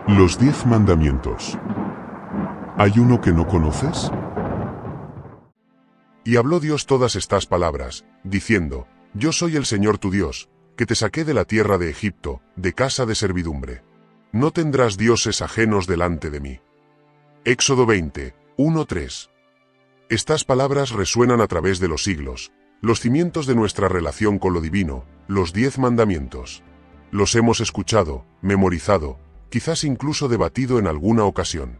Los 10 mandamientos. ¿Hay uno que no conoces? Y habló Dios todas estas palabras, diciendo: Yo soy el Señor tu Dios, que te saqué de la tierra de Egipto, de casa de servidumbre. No tendrás dioses ajenos delante de mí. Éxodo 20, 1-3. Estas palabras resuenan a través de los siglos, los cimientos de nuestra relación con lo divino, los 10 mandamientos. Los hemos escuchado, memorizado, quizás incluso debatido en alguna ocasión.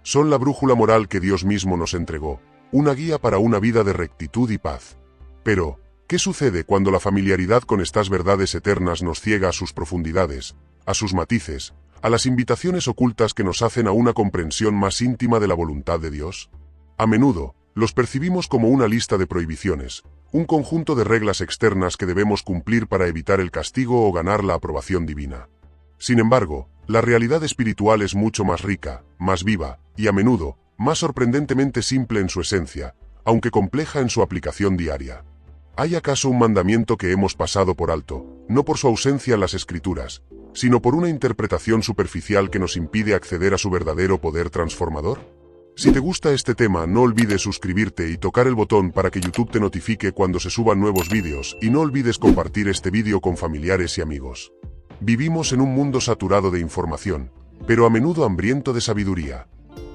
Son la brújula moral que Dios mismo nos entregó, una guía para una vida de rectitud y paz. Pero, ¿qué sucede cuando la familiaridad con estas verdades eternas nos ciega a sus profundidades, a sus matices, a las invitaciones ocultas que nos hacen a una comprensión más íntima de la voluntad de Dios? A menudo, los percibimos como una lista de prohibiciones, un conjunto de reglas externas que debemos cumplir para evitar el castigo o ganar la aprobación divina. Sin embargo, la realidad espiritual es mucho más rica, más viva, y a menudo, más sorprendentemente simple en su esencia, aunque compleja en su aplicación diaria. ¿Hay acaso un mandamiento que hemos pasado por alto, no por su ausencia en las Escrituras, sino por una interpretación superficial que nos impide acceder a su verdadero poder transformador? Si te gusta este tema, no olvides suscribirte y tocar el botón para que YouTube te notifique cuando se suban nuevos vídeos, y no olvides compartir este vídeo con familiares y amigos. Vivimos en un mundo saturado de información, pero a menudo hambriento de sabiduría.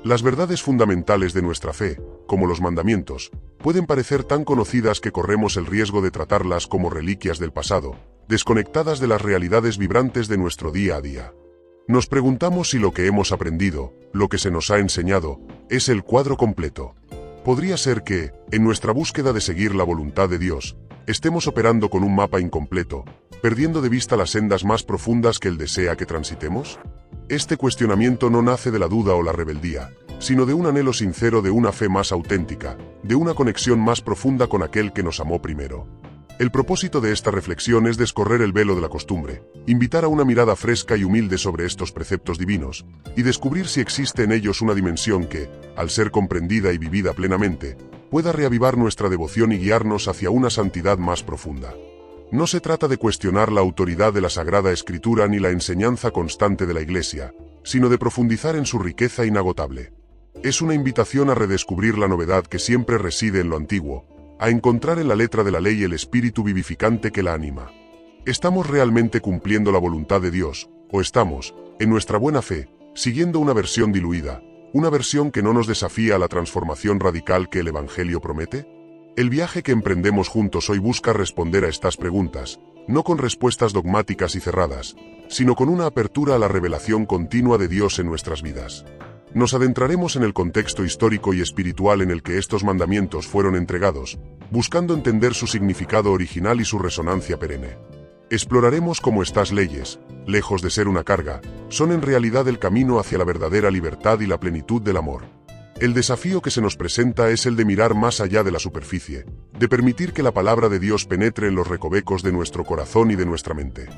Las verdades fundamentales de nuestra fe, como los mandamientos, pueden parecer tan conocidas que corremos el riesgo de tratarlas como reliquias del pasado, desconectadas de las realidades vibrantes de nuestro día a día. Nos preguntamos si lo que hemos aprendido, lo que se nos ha enseñado, es el cuadro completo. Podría ser que, en nuestra búsqueda de seguir la voluntad de Dios, estemos operando con un mapa incompleto, perdiendo de vista las sendas más profundas que Él desea que transitemos. Este cuestionamiento no nace de la duda o la rebeldía, sino de un anhelo sincero de una fe más auténtica, de una conexión más profunda con aquel que nos amó primero. El propósito de esta reflexión es descorrer el velo de la costumbre, invitar a una mirada fresca y humilde sobre estos preceptos divinos, y descubrir si existe en ellos una dimensión que, al ser comprendida y vivida plenamente, pueda reavivar nuestra devoción y guiarnos hacia una santidad más profunda. No se trata de cuestionar la autoridad de la Sagrada Escritura ni la enseñanza constante de la Iglesia, sino de profundizar en su riqueza inagotable. Es una invitación a redescubrir la novedad que siempre reside en lo antiguo, a encontrar en la letra de la ley el espíritu vivificante que la anima. ¿Estamos realmente cumpliendo la voluntad de Dios, o estamos, en nuestra buena fe, siguiendo una versión diluida, una versión que no nos desafía a la transformación radical que el Evangelio promete? El viaje que emprendemos juntos hoy busca responder a estas preguntas, no con respuestas dogmáticas y cerradas, sino con una apertura a la revelación continua de Dios en nuestras vidas. Nos adentraremos en el contexto histórico y espiritual en el que estos mandamientos fueron entregados, buscando entender su significado original y su resonancia perenne. Exploraremos cómo estas leyes, lejos de ser una carga, son en realidad el camino hacia la verdadera libertad y la plenitud del amor. El desafío que se nos presenta es el de mirar más allá de la superficie, de permitir que la palabra de Dios penetre en los recovecos de nuestro corazón y de nuestra mente.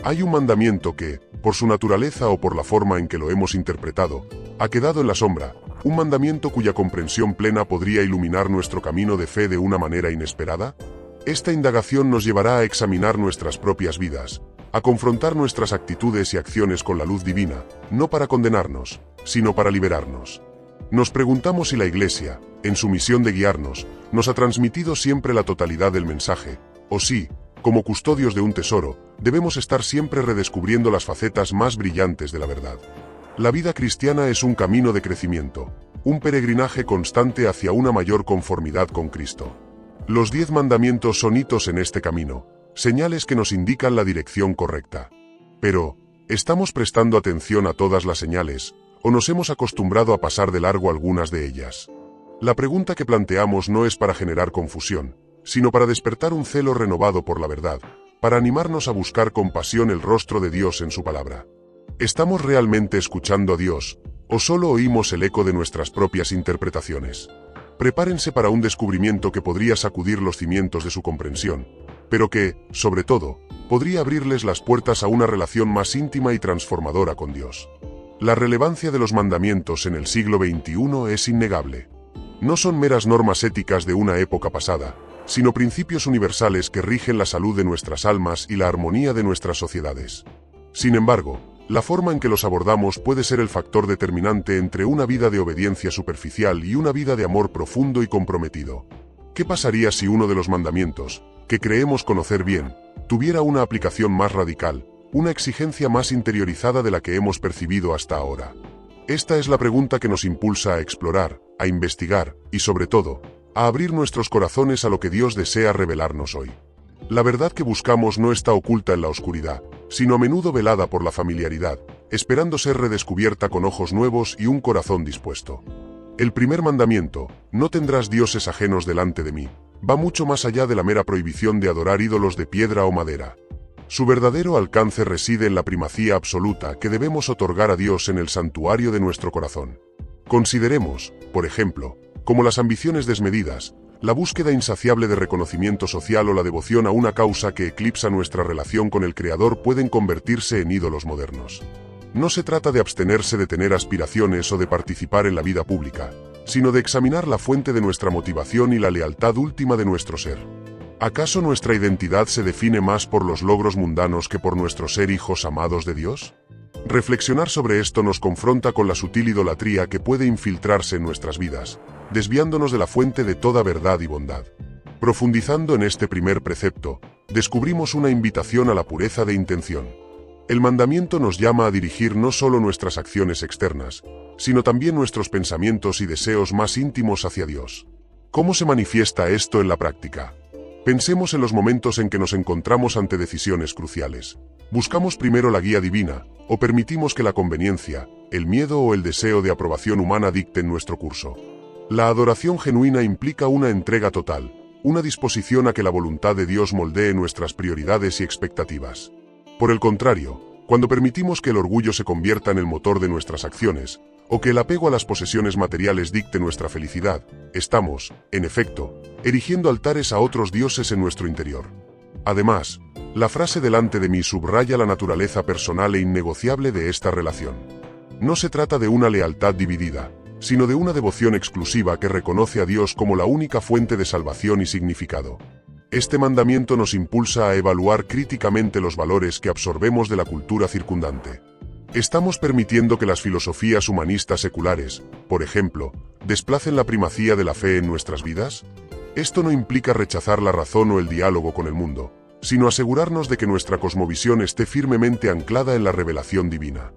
Hay un mandamiento que, por su naturaleza o por la forma en que lo hemos interpretado, ha quedado en la sombra, un mandamiento cuya comprensión plena podría iluminar nuestro camino de fe de una manera inesperada. Esta indagación nos llevará a examinar nuestras propias vidas, a confrontar nuestras actitudes y acciones con la luz divina, no para condenarnos, sino para liberarnos. Nos preguntamos si la Iglesia, en su misión de guiarnos, nos ha transmitido siempre la totalidad del mensaje, o si, como custodios de un tesoro, debemos estar siempre redescubriendo las facetas más brillantes de la verdad. La vida cristiana es un camino de crecimiento, un peregrinaje constante hacia una mayor conformidad con Cristo. Los 10 mandamientos son hitos en este camino, señales que nos indican la dirección correcta. Pero, ¿estamos prestando atención a todas las señales, o nos hemos acostumbrado a pasar de largo algunas de ellas? La pregunta que planteamos no es para generar confusión, sino para despertar un celo renovado por la verdad, para animarnos a buscar con pasión el rostro de Dios en su palabra. ¿Estamos realmente escuchando a Dios, o solo oímos el eco de nuestras propias interpretaciones? Prepárense para un descubrimiento que podría sacudir los cimientos de su comprensión, pero que, sobre todo, podría abrirles las puertas a una relación más íntima y transformadora con Dios. La relevancia de los mandamientos en el siglo XXI es innegable. No son meras normas éticas de una época pasada, sino principios universales que rigen la salud de nuestras almas y la armonía de nuestras sociedades. Sin embargo, La forma en que los abordamos puede ser el factor determinante entre una vida de obediencia superficial y una vida de amor profundo y comprometido. ¿Qué pasaría si uno de los mandamientos, que creemos conocer bien, tuviera una aplicación más radical, una exigencia más interiorizada de la que hemos percibido hasta ahora? Esta es la pregunta que nos impulsa a explorar, a investigar y, sobre todo, a abrir nuestros corazones a lo que Dios desea revelarnos hoy. La verdad que buscamos no está oculta en la oscuridad, sino a menudo velada por la familiaridad, esperando ser redescubierta con ojos nuevos y un corazón dispuesto. El primer mandamiento, no tendrás dioses ajenos delante de mí, va mucho más allá de la mera prohibición de adorar ídolos de piedra o madera. Su verdadero alcance reside en la primacía absoluta que debemos otorgar a Dios en el santuario de nuestro corazón. Consideremos, por ejemplo, como las ambiciones desmedidas, la búsqueda insaciable de reconocimiento social o la devoción a una causa que eclipsa nuestra relación con el Creador pueden convertirse en ídolos modernos. No se trata de abstenerse de tener aspiraciones o de participar en la vida pública, sino de examinar la fuente de nuestra motivación y la lealtad última de nuestro ser. ¿Acaso nuestra identidad se define más por los logros mundanos que por nuestro ser hijos amados de Dios? Reflexionar sobre esto nos confronta con la sutil idolatría que puede infiltrarse en nuestras vidas, desviándonos de la fuente de toda verdad y bondad. Profundizando en este primer precepto, descubrimos una invitación a la pureza de intención. El mandamiento nos llama a dirigir no solo nuestras acciones externas, sino también nuestros pensamientos y deseos más íntimos hacia Dios. ¿Cómo se manifiesta esto en la práctica? Pensemos en los momentos en que nos encontramos ante decisiones cruciales. ¿Buscamos primero la guía divina, o permitimos que la conveniencia, el miedo o el deseo de aprobación humana dicten nuestro curso? La adoración genuina implica una entrega total, una disposición a que la voluntad de Dios moldee nuestras prioridades y expectativas. Por el contrario, cuando permitimos que el orgullo se convierta en el motor de nuestras acciones, o que el apego a las posesiones materiales dicte nuestra felicidad, estamos, en efecto, erigiendo altares a otros dioses en nuestro interior. Además, la frase delante de mí subraya la naturaleza personal e innegociable de esta relación. No se trata de una lealtad dividida, sino de una devoción exclusiva que reconoce a Dios como la única fuente de salvación y significado. Este mandamiento nos impulsa a evaluar críticamente los valores que absorbemos de la cultura circundante. ¿Estamos permitiendo que las filosofías humanistas seculares, por ejemplo, desplacen la primacía de la fe en nuestras vidas? Esto no implica rechazar la razón o el diálogo con el mundo, sino asegurarnos de que nuestra cosmovisión esté firmemente anclada en la revelación divina.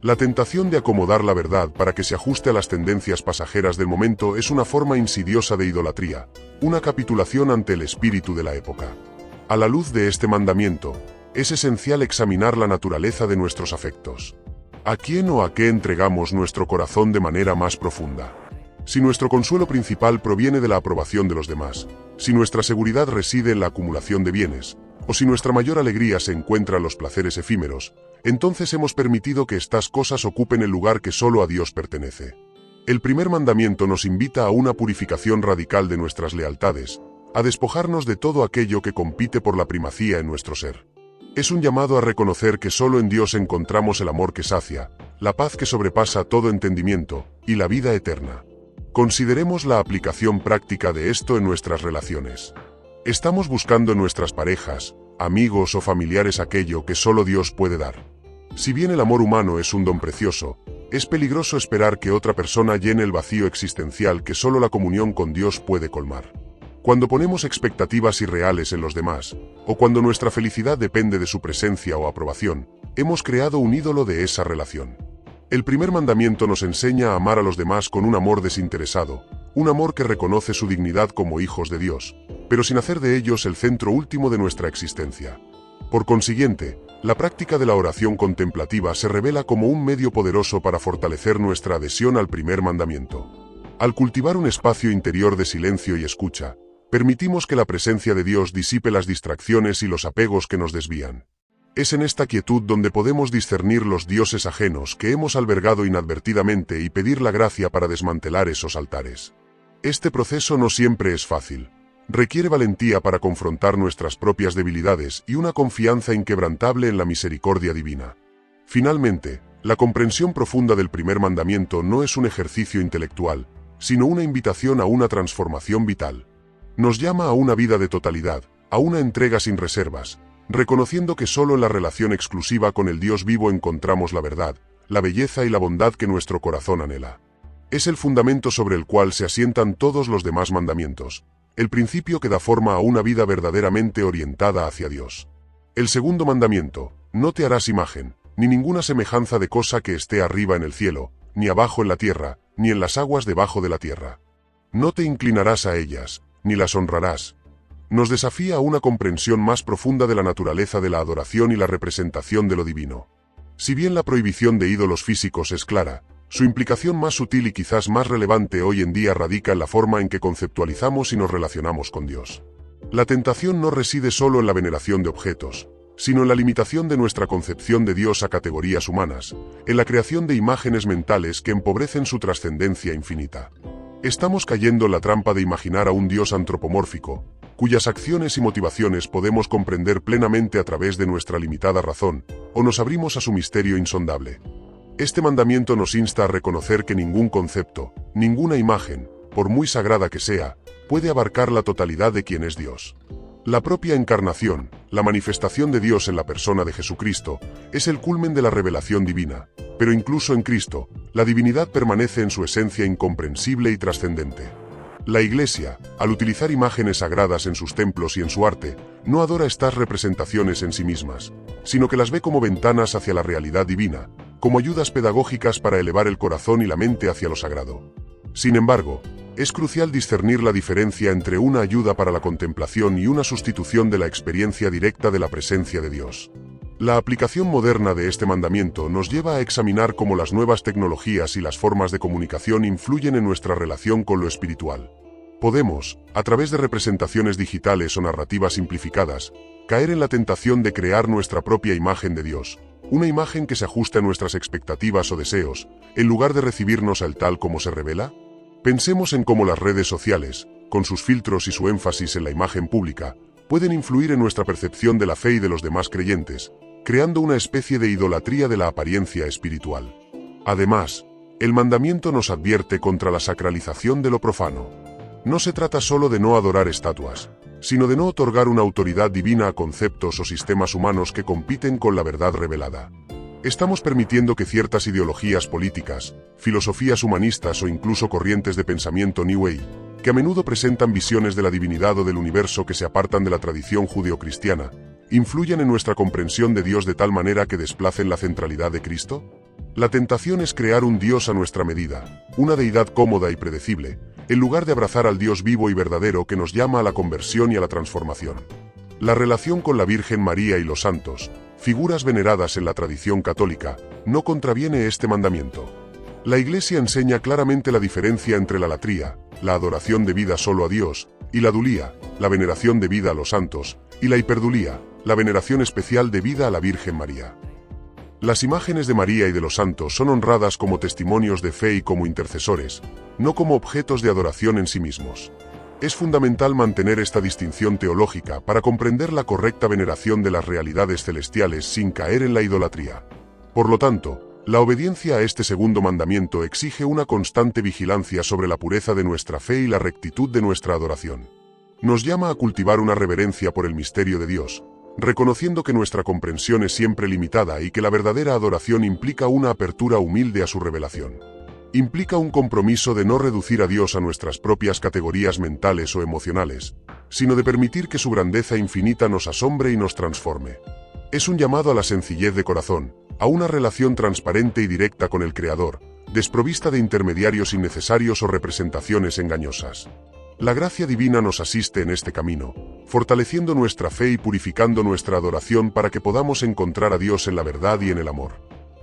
La tentación de acomodar la verdad para que se ajuste a las tendencias pasajeras del momento es una forma insidiosa de idolatría, una capitulación ante el espíritu de la época. A la luz de este mandamiento, es esencial examinar la naturaleza de nuestros afectos. ¿A quién o a qué entregamos nuestro corazón de manera más profunda? Si nuestro consuelo principal proviene de la aprobación de los demás, si nuestra seguridad reside en la acumulación de bienes, o si nuestra mayor alegría se encuentra en los placeres efímeros, entonces hemos permitido que estas cosas ocupen el lugar que solo a Dios pertenece. El primer mandamiento nos invita a una purificación radical de nuestras lealtades, a despojarnos de todo aquello que compite por la primacía en nuestro ser. Es un llamado a reconocer que solo en Dios encontramos el amor que sacia, la paz que sobrepasa todo entendimiento, y la vida eterna. Consideremos la aplicación práctica de esto en nuestras relaciones. ¿Estamos buscando en nuestras parejas, amigos o familiares aquello que solo Dios puede dar? Si bien el amor humano es un don precioso, es peligroso esperar que otra persona llene el vacío existencial que solo la comunión con Dios puede colmar. Cuando ponemos expectativas irreales en los demás, o cuando nuestra felicidad depende de su presencia o aprobación, hemos creado un ídolo de esa relación. El primer mandamiento nos enseña a amar a los demás con un amor desinteresado, un amor que reconoce su dignidad como hijos de Dios, pero sin hacer de ellos el centro último de nuestra existencia. Por consiguiente, la práctica de la oración contemplativa se revela como un medio poderoso para fortalecer nuestra adhesión al primer mandamiento. Al cultivar un espacio interior de silencio y escucha, permitimos que la presencia de Dios disipe las distracciones y los apegos que nos desvían. Es en esta quietud donde podemos discernir los dioses ajenos que hemos albergado inadvertidamente y pedir la gracia para desmantelar esos altares. Este proceso no siempre es fácil. Requiere valentía para confrontar nuestras propias debilidades y una confianza inquebrantable en la misericordia divina. Finalmente, la comprensión profunda del primer mandamiento no es un ejercicio intelectual, sino una invitación a una transformación vital. Nos llama a una vida de totalidad, a una entrega sin reservas, reconociendo que solo en la relación exclusiva con el Dios vivo encontramos la verdad, la belleza y la bondad que nuestro corazón anhela. Es el fundamento sobre el cual se asientan todos los demás mandamientos, el principio que da forma a una vida verdaderamente orientada hacia Dios. El segundo mandamiento: no te harás imagen, ni ninguna semejanza de cosa que esté arriba en el cielo, ni abajo en la tierra, ni en las aguas debajo de la tierra. No te inclinarás a ellas, ni las honrarás. Nos desafía a una comprensión más profunda de la naturaleza de la adoración y la representación de lo divino. Si bien la prohibición de ídolos físicos es clara, su implicación más sutil y quizás más relevante hoy en día radica en la forma en que conceptualizamos y nos relacionamos con Dios. La tentación no reside solo en la veneración de objetos, sino en la limitación de nuestra concepción de Dios a categorías humanas, en la creación de imágenes mentales que empobrecen su trascendencia infinita. Estamos cayendo en la trampa de imaginar a un Dios antropomórfico, cuyas acciones y motivaciones podemos comprender plenamente a través de nuestra limitada razón, o nos abrimos a su misterio insondable. Este mandamiento nos insta a reconocer que ningún concepto, ninguna imagen, por muy sagrada que sea, puede abarcar la totalidad de quien es Dios. La propia encarnación, la manifestación de Dios en la persona de Jesucristo, es el culmen de la revelación divina, pero incluso en Cristo, la divinidad permanece en su esencia incomprensible y trascendente. La Iglesia, al utilizar imágenes sagradas en sus templos y en su arte, no adora estas representaciones en sí mismas, sino que las ve como ventanas hacia la realidad divina, como ayudas pedagógicas para elevar el corazón y la mente hacia lo sagrado. Sin embargo, es crucial discernir la diferencia entre una ayuda para la contemplación y una sustitución de la experiencia directa de la presencia de Dios. La aplicación moderna de este mandamiento nos lleva a examinar cómo las nuevas tecnologías y las formas de comunicación influyen en nuestra relación con lo espiritual. Podemos, a través de representaciones digitales o narrativas simplificadas, caer en la tentación de crear nuestra propia imagen de Dios, una imagen que se ajuste a nuestras expectativas o deseos, en lugar de recibirnos al tal como se revela. Pensemos en cómo las redes sociales, con sus filtros y su énfasis en la imagen pública, pueden influir en nuestra percepción de la fe y de los demás creyentes, creando una especie de idolatría de la apariencia espiritual. Además, el mandamiento nos advierte contra la sacralización de lo profano. No se trata solo de no adorar estatuas, sino de no otorgar una autoridad divina a conceptos o sistemas humanos que compiten con la verdad revelada. Estamos permitiendo que ciertas ideologías políticas, filosofías humanistas o incluso corrientes de pensamiento New Age, que a menudo presentan visiones de la divinidad o del universo que se apartan de la tradición judeocristiana, influyan en nuestra comprensión de Dios de tal manera que desplacen la centralidad de Cristo. La tentación es crear un Dios a nuestra medida, una deidad cómoda y predecible, en lugar de abrazar al Dios vivo y verdadero que nos llama a la conversión y a la transformación. La relación con la Virgen María y los santos, figuras veneradas en la tradición católica, no contraviene este mandamiento. La Iglesia enseña claramente la diferencia entre la latría, la adoración debida solo a Dios, y la dulía, la veneración debida a los santos, y la hiperdulía, la veneración especial debida a la Virgen María. Las imágenes de María y de los santos son honradas como testimonios de fe y como intercesores, no como objetos de adoración en sí mismos. Es fundamental mantener esta distinción teológica para comprender la correcta veneración de las realidades celestiales sin caer en la idolatría. Por lo tanto, la obediencia a este segundo mandamiento exige una constante vigilancia sobre la pureza de nuestra fe y la rectitud de nuestra adoración. Nos llama a cultivar una reverencia por el misterio de Dios, reconociendo que nuestra comprensión es siempre limitada y que la verdadera adoración implica una apertura humilde a su revelación. Implica un compromiso de no reducir a Dios a nuestras propias categorías mentales o emocionales, sino de permitir que su grandeza infinita nos asombre y nos transforme. Es un llamado a la sencillez de corazón, a una relación transparente y directa con el Creador, desprovista de intermediarios innecesarios o representaciones engañosas. La gracia divina nos asiste en este camino, fortaleciendo nuestra fe y purificando nuestra adoración para que podamos encontrar a Dios en la verdad y en el amor.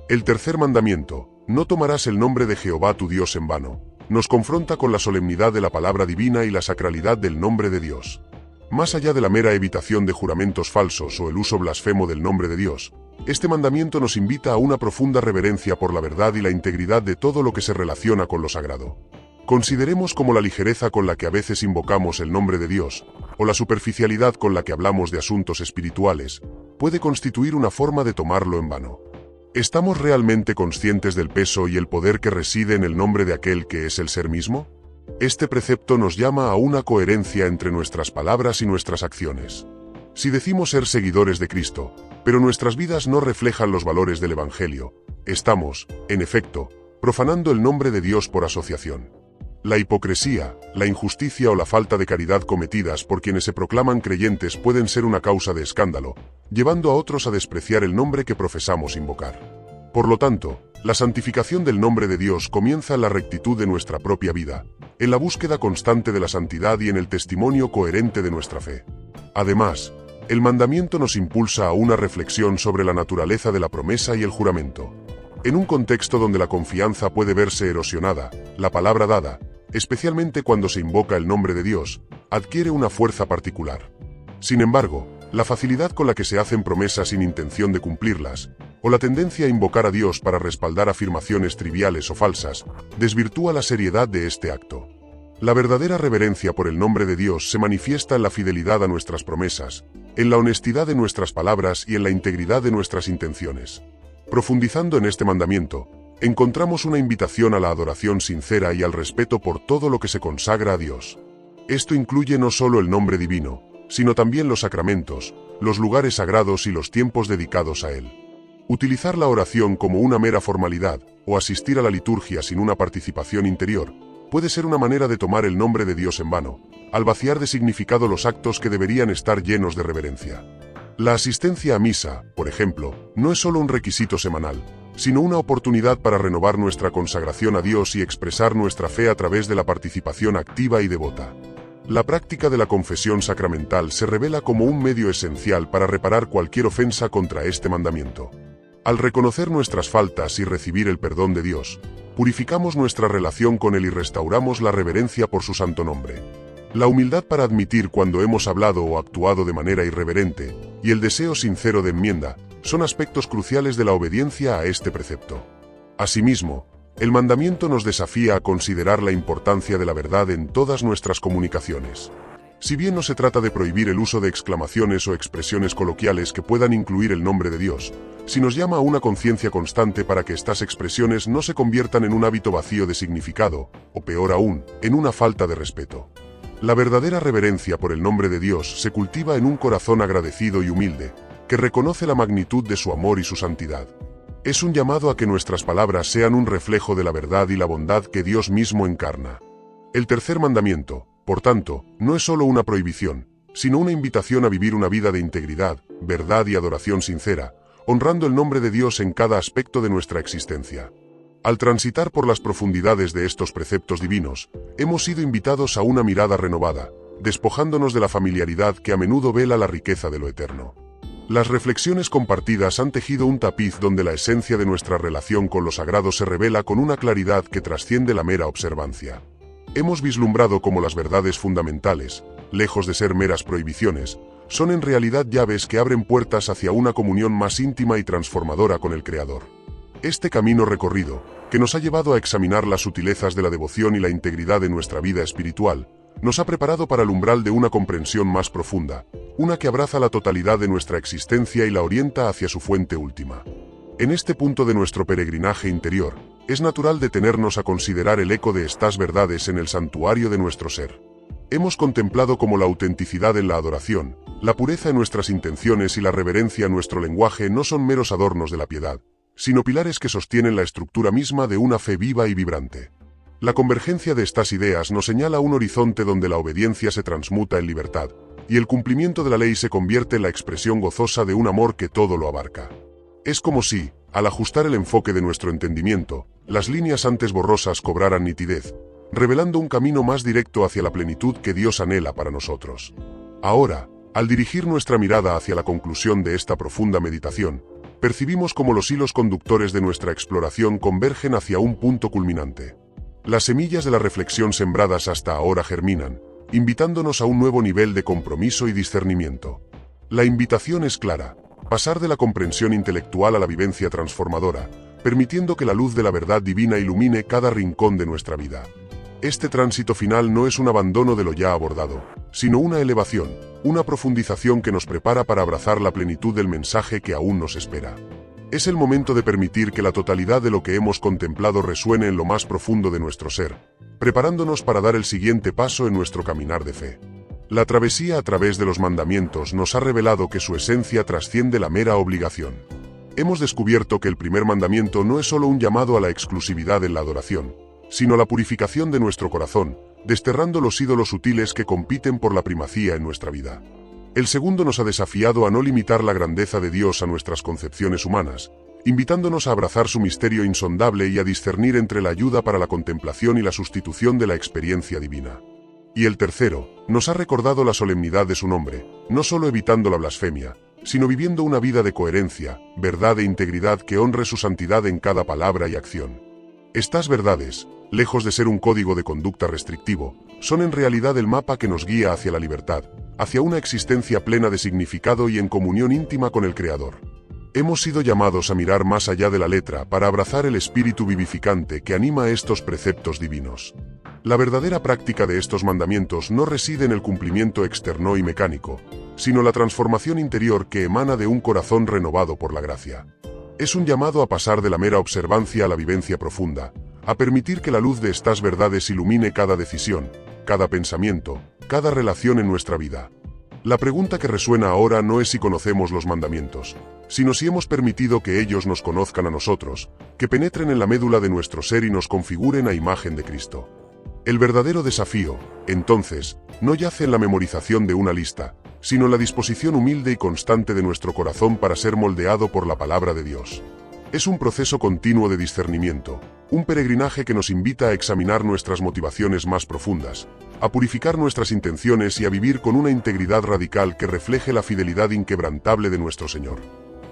El tercer mandamiento, no tomarás el nombre de Jehová tu Dios en vano, nos confronta con la solemnidad de la palabra divina y la sacralidad del nombre de Dios. Más allá de la mera evitación de juramentos falsos o el uso blasfemo del nombre de Dios, este mandamiento nos invita a una profunda reverencia por la verdad y la integridad de todo lo que se relaciona con lo sagrado. Consideremos cómo la ligereza con la que a veces invocamos el nombre de Dios, o la superficialidad con la que hablamos de asuntos espirituales, puede constituir una forma de tomarlo en vano. ¿Estamos realmente conscientes del peso y el poder que reside en el nombre de aquel que es el ser mismo? Este precepto nos llama a una coherencia entre nuestras palabras y nuestras acciones. Si decimos ser seguidores de Cristo, pero nuestras vidas no reflejan los valores del Evangelio, estamos, en efecto, profanando el nombre de Dios por asociación. La hipocresía, la injusticia o la falta de caridad cometidas por quienes se proclaman creyentes pueden ser una causa de escándalo, llevando a otros a despreciar el nombre que profesamos invocar. Por lo tanto, la santificación del nombre de Dios comienza en la rectitud de nuestra propia vida, en la búsqueda constante de la santidad y en el testimonio coherente de nuestra fe. Además, el mandamiento nos impulsa a una reflexión sobre la naturaleza de la promesa y el juramento. En un contexto donde la confianza puede verse erosionada, la palabra dada, especialmente cuando se invoca el nombre de Dios, adquiere una fuerza particular. Sin embargo, la facilidad con la que se hacen promesas sin intención de cumplirlas, o la tendencia a invocar a Dios para respaldar afirmaciones triviales o falsas, desvirtúa la seriedad de este acto. La verdadera reverencia por el nombre de Dios se manifiesta en la fidelidad a nuestras promesas, en la honestidad de nuestras palabras y en la integridad de nuestras intenciones. Profundizando en este mandamiento, encontramos una invitación a la adoración sincera y al respeto por todo lo que se consagra a Dios. Esto incluye no solo el nombre divino, sino también los sacramentos, los lugares sagrados y los tiempos dedicados a Él. Utilizar la oración como una mera formalidad, o asistir a la liturgia sin una participación interior, puede ser una manera de tomar el nombre de Dios en vano, al vaciar de significado los actos que deberían estar llenos de reverencia. La asistencia a misa, por ejemplo, no es solo un requisito semanal, sino una oportunidad para renovar nuestra consagración a Dios y expresar nuestra fe a través de la participación activa y devota. La práctica de la confesión sacramental se revela como un medio esencial para reparar cualquier ofensa contra este mandamiento. Al reconocer nuestras faltas y recibir el perdón de Dios, purificamos nuestra relación con Él y restauramos la reverencia por su santo nombre. La humildad para admitir cuando hemos hablado o actuado de manera irreverente, y el deseo sincero de enmienda, son aspectos cruciales de la obediencia a este precepto. Asimismo, el mandamiento nos desafía a considerar la importancia de la verdad en todas nuestras comunicaciones. Si bien no se trata de prohibir el uso de exclamaciones o expresiones coloquiales que puedan incluir el nombre de Dios, si nos llama a una conciencia constante para que estas expresiones no se conviertan en un hábito vacío de significado, o peor aún, en una falta de respeto. La verdadera reverencia por el nombre de Dios se cultiva en un corazón agradecido y humilde, que reconoce la magnitud de su amor y su santidad. Es un llamado a que nuestras palabras sean un reflejo de la verdad y la bondad que Dios mismo encarna. El tercer mandamiento, por tanto, no es solo una prohibición, sino una invitación a vivir una vida de integridad, verdad y adoración sincera, honrando el nombre de Dios en cada aspecto de nuestra existencia. Al transitar por las profundidades de estos preceptos divinos, hemos sido invitados a una mirada renovada, despojándonos de la familiaridad que a menudo vela la riqueza de lo eterno. Las reflexiones compartidas han tejido un tapiz donde la esencia de nuestra relación con lo sagrado se revela con una claridad que trasciende la mera observancia. Hemos vislumbrado cómo las verdades fundamentales, lejos de ser meras prohibiciones, son en realidad llaves que abren puertas hacia una comunión más íntima y transformadora con el Creador. Este camino recorrido, que nos ha llevado a examinar las sutilezas de la devoción y la integridad de nuestra vida espiritual, nos ha preparado para el umbral de una comprensión más profunda, una que abraza la totalidad de nuestra existencia y la orienta hacia su fuente última. En este punto de nuestro peregrinaje interior, es natural detenernos a considerar el eco de estas verdades en el santuario de nuestro ser. Hemos contemplado cómo la autenticidad en la adoración, la pureza en nuestras intenciones y la reverencia en nuestro lenguaje no son meros adornos de la piedad, sino pilares que sostienen la estructura misma de una fe viva y vibrante. La convergencia de estas ideas nos señala un horizonte donde la obediencia se transmuta en libertad, y el cumplimiento de la ley se convierte en la expresión gozosa de un amor que todo lo abarca. Es como si, al ajustar el enfoque de nuestro entendimiento, las líneas antes borrosas cobraran nitidez, revelando un camino más directo hacia la plenitud que Dios anhela para nosotros. Ahora, al dirigir nuestra mirada hacia la conclusión de esta profunda meditación, percibimos cómo los hilos conductores de nuestra exploración convergen hacia un punto culminante. Las semillas de la reflexión sembradas hasta ahora germinan, invitándonos a un nuevo nivel de compromiso y discernimiento. La invitación es clara: pasar de la comprensión intelectual a la vivencia transformadora, permitiendo que la luz de la verdad divina ilumine cada rincón de nuestra vida. Este tránsito final no es un abandono de lo ya abordado, sino una elevación, una profundización que nos prepara para abrazar la plenitud del mensaje que aún nos espera. Es el momento de permitir que la totalidad de lo que hemos contemplado resuene en lo más profundo de nuestro ser, preparándonos para dar el siguiente paso en nuestro caminar de fe. La travesía a través de los mandamientos nos ha revelado que su esencia trasciende la mera obligación. Hemos descubierto que el primer mandamiento no es solo un llamado a la exclusividad en la adoración, sino la purificación de nuestro corazón, desterrando los ídolos sutiles que compiten por la primacía en nuestra vida. El segundo nos ha desafiado a no limitar la grandeza de Dios a nuestras concepciones humanas, invitándonos a abrazar su misterio insondable y a discernir entre la ayuda para la contemplación y la sustitución de la experiencia divina. Y el tercero, nos ha recordado la solemnidad de su nombre, no solo evitando la blasfemia, sino viviendo una vida de coherencia, verdad e integridad que honre su santidad en cada palabra y acción. Estas verdades, lejos de ser un código de conducta restrictivo, son en realidad el mapa que nos guía hacia la libertad, hacia una existencia plena de significado y en comunión íntima con el Creador. Hemos sido llamados a mirar más allá de la letra para abrazar el espíritu vivificante que anima estos preceptos divinos. La verdadera práctica de estos mandamientos no reside en el cumplimiento externo y mecánico, sino la transformación interior que emana de un corazón renovado por la gracia. Es un llamado a pasar de la mera observancia a la vivencia profunda, a permitir que la luz de estas verdades ilumine cada decisión, cada pensamiento, cada relación en nuestra vida. La pregunta que resuena ahora no es si conocemos los mandamientos, sino si hemos permitido que ellos nos conozcan a nosotros, que penetren en la médula de nuestro ser y nos configuren a imagen de Cristo. El verdadero desafío, entonces, no yace en la memorización de una lista, sino en la disposición humilde y constante de nuestro corazón para ser moldeado por la palabra de Dios. Es un proceso continuo de discernimiento, un peregrinaje que nos invita a examinar nuestras motivaciones más profundas, a purificar nuestras intenciones y a vivir con una integridad radical que refleje la fidelidad inquebrantable de nuestro Señor.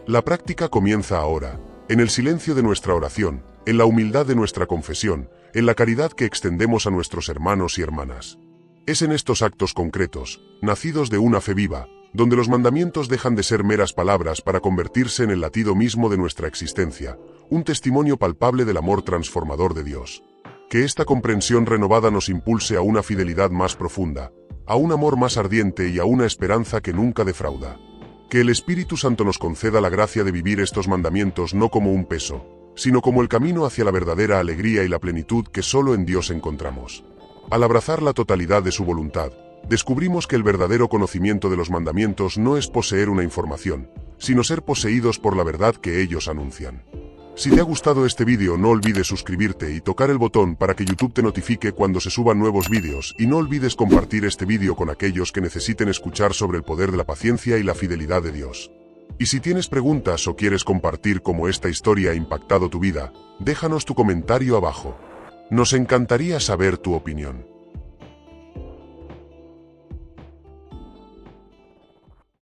La práctica comienza ahora, en el silencio de nuestra oración, en la humildad de nuestra confesión, en la caridad que extendemos a nuestros hermanos y hermanas. Es en estos actos concretos, nacidos de una fe viva, donde los mandamientos dejan de ser meras palabras para convertirse en el latido mismo de nuestra existencia, un testimonio palpable del amor transformador de Dios. Que esta comprensión renovada nos impulse a una fidelidad más profunda, a un amor más ardiente y a una esperanza que nunca defrauda. Que el Espíritu Santo nos conceda la gracia de vivir estos mandamientos no como un peso, sino como el camino hacia la verdadera alegría y la plenitud que solo en Dios encontramos. Al abrazar la totalidad de su voluntad, descubrimos que el verdadero conocimiento de los mandamientos no es poseer una información, sino ser poseídos por la verdad que ellos anuncian. Si te ha gustado este vídeo, no olvides suscribirte y tocar el botón para que YouTube te notifique cuando se suban nuevos vídeos, y no olvides compartir este vídeo con aquellos que necesiten escuchar sobre el poder de la paciencia y la fidelidad de Dios. Y si tienes preguntas o quieres compartir cómo esta historia ha impactado tu vida, déjanos tu comentario abajo. Nos encantaría saber tu opinión.